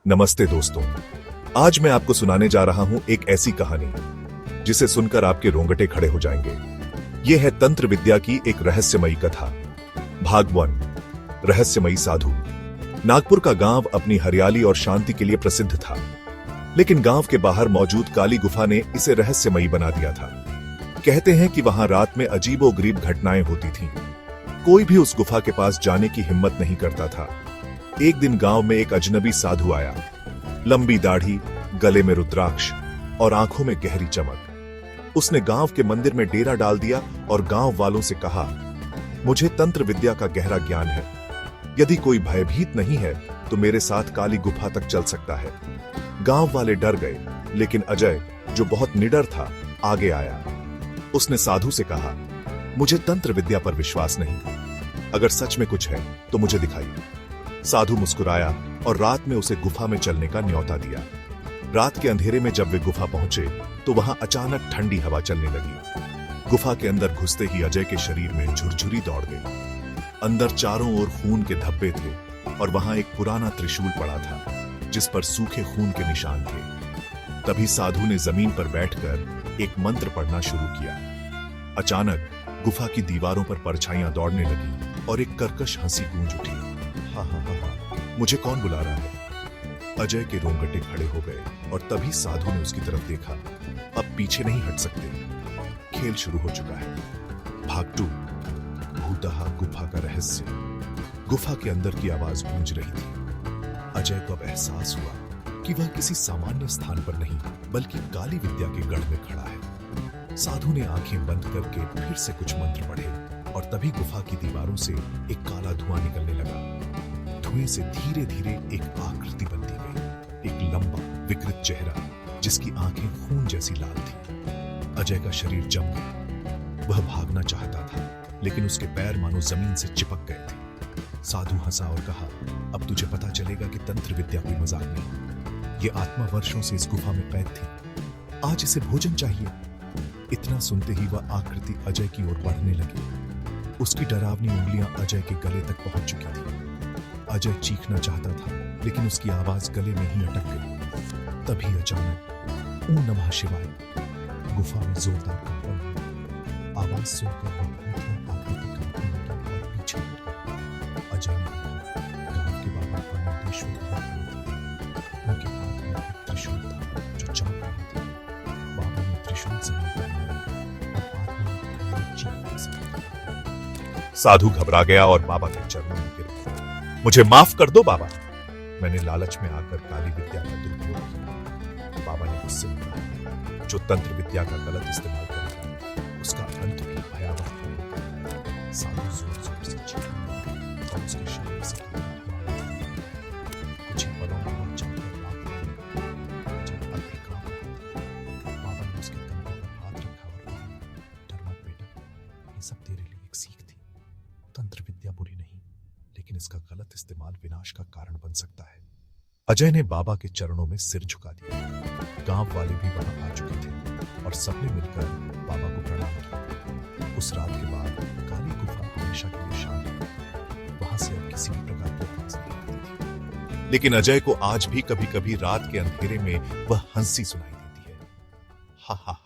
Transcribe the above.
नमस्ते दोस्तों, आज मैं आपको सुनाने जा रहा हूं एक ऐसी कहानी जिसे सुनकर आपके रोंगटे खड़े हो जाएंगे। यह है तंत्र विद्या की एक रहस्यमयी कथा। भाग 1, रहस्यमयी साधु। नागपुर का गांव अपनी हरियाली और शांति के लिए प्रसिद्ध था, लेकिन गांव के बाहर मौजूद काली गुफा ने इसे रहस्यमयी बना दिया था। कहते हैं कि वहां रात में अजीबोगरीब घटनाएं होती थीं। कोई भी उस गुफा के पास जाने की हिम्मत नहीं करता था। एक दिन गांव में एक अजनबी साधु आया। लंबी दाढ़ी, गले में रुद्राक्ष और आंखों में गहरी चमक। उसने गांव के मंदिर में डेरा डाल दिया और गांव वालों से कहा, मुझे तंत्र विद्या का गहरा ज्ञान है। यदि कोई भयभीत नहीं है तो मेरे साथ काली गुफा तक चल सकता है। गांव वाले डर गए, लेकिन अजय, जो बहुत निडर था, आगे आया। उसने साधु से कहा, मुझे तंत्र विद्या पर विश्वास नहीं। अगर सच में कुछ है तो मुझे दिखाइए। साधु मुस्कुराया और रात में उसे गुफा में चलने का न्योता दिया। रात के अंधेरे में जब वे गुफा पहुंचे तो वहां अचानक ठंडी हवा चलने लगी। गुफा के अंदर घुसते ही अजय के शरीर में झुरझुरी दौड़ गई। अंदर चारों ओर खून के धब्बे थे और वहां एक पुराना त्रिशूल पड़ा था जिस पर सूखे खून के निशान थे। तभी साधु ने जमीन पर बैठकर एक मंत्र पढ़ना शुरू किया। अचानक गुफा की दीवारों पर परछाइयां दौड़ने लगी और एक कर्कश हंसी गूंज उठी। हा हा हा हा, मुझे कौन बुला रहा है? अजय के रोंगटे खड़े हो गए और तभी साधु ने उसकी तरफ देखा। अब पीछे नहीं हट सकते। खेल शुरू हो चुका है। भाग 2, भूतहा गुफा का रहस्य। गुफा के अंदर की आवाज गूंज रही थी। अजय को अब एहसास हुआ कि वह किसी सामान्य स्थान पर नहीं बल्कि काली विद्या के गढ़ में खड़ा है। साधु ने आंखें बंद करके फिर से कुछ मंत्र पढ़े और तभी गुफा की दीवारों से एक काला धुआं निकलने लगा। धुएं से धीरे धीरे एक आकृति बनती गई, एक लंबा विकृत चेहरा जिसकी आंखें खून जैसी लाल थी। अजय का शरीर जम गया। वह भागना चाहता था, लेकिन उसके पैर मानो जमीन से चिपक गए थे। साधु हंसा और कहा, अब तुझे पता चलेगा कि तंत्र विद्या कोई मजाक नहीं। ये आत्मा वर्षों से इस गुफा में कैद थी। आज इसे भोजन चाहिए। इतना सुनते ही वह आकृति अजय की ओर बढ़ने लगी। उसकी डरावनी उंगलियां अजय के गले तक पहुंच चुकी थी। अजय चीखना चाहता था, लेकिन उसकी आवाज गले में ही अटक गई। तभी अचानक ओम नमः शिवाय गुफा में जोरदार कंपन हुआ। आवाज सुनकर वह भूतिया आकृति कांपने लगी और पीछे हट गई। अजय ने देखा गांव के बाबा परमेश्वर उनके हाथ में एक त्रिशूल था जो चमक रहा था। बाबा ने त्रिशूल जमीन पर मारा और आत्मा ने चीख के साथ। साधु घबरा गया और बाबा के चरणों में गिर गया। मुझे माफ कर दो बाबा, मैंने लालच में आकर काली विद्या का दुरुपयोग किया। बाबा ने गुस्से में कहा, जो तंत्र विद्या का गलत इस्तेमाल करेगा उसका अंत भी भयावह होगा। साधु जोर जोर से चीखा और उसके शरीर से कुछ ही पलों में वो चमकर लाख जब अभी काम। बाबा ने उसके कंधे पर हाथ रखा और कहा, डर मत बेटा, ये सब तेरे लिए एक सीख थी। तंत्र विद्या बुरी नहीं, लेकिन इसका गलत इस्तेमाल विनाश का कारण बन सकता है। अजय ने बाबा के चरणों में सिर झुका दिया। गांव वाले भी वहां आ चुके थे और सबने मिलकर बाबा को प्रणाम किया। उस रात के बाद काली गुफा हमेशा के लिए शांत हुई। वहां से अब किसी भी प्रकार की आवाज नहीं आती थी। लेकिन अजय को आज भी कभी कभी रात के अंधेरे में वह हंसी सुनाई देती है। हा हा।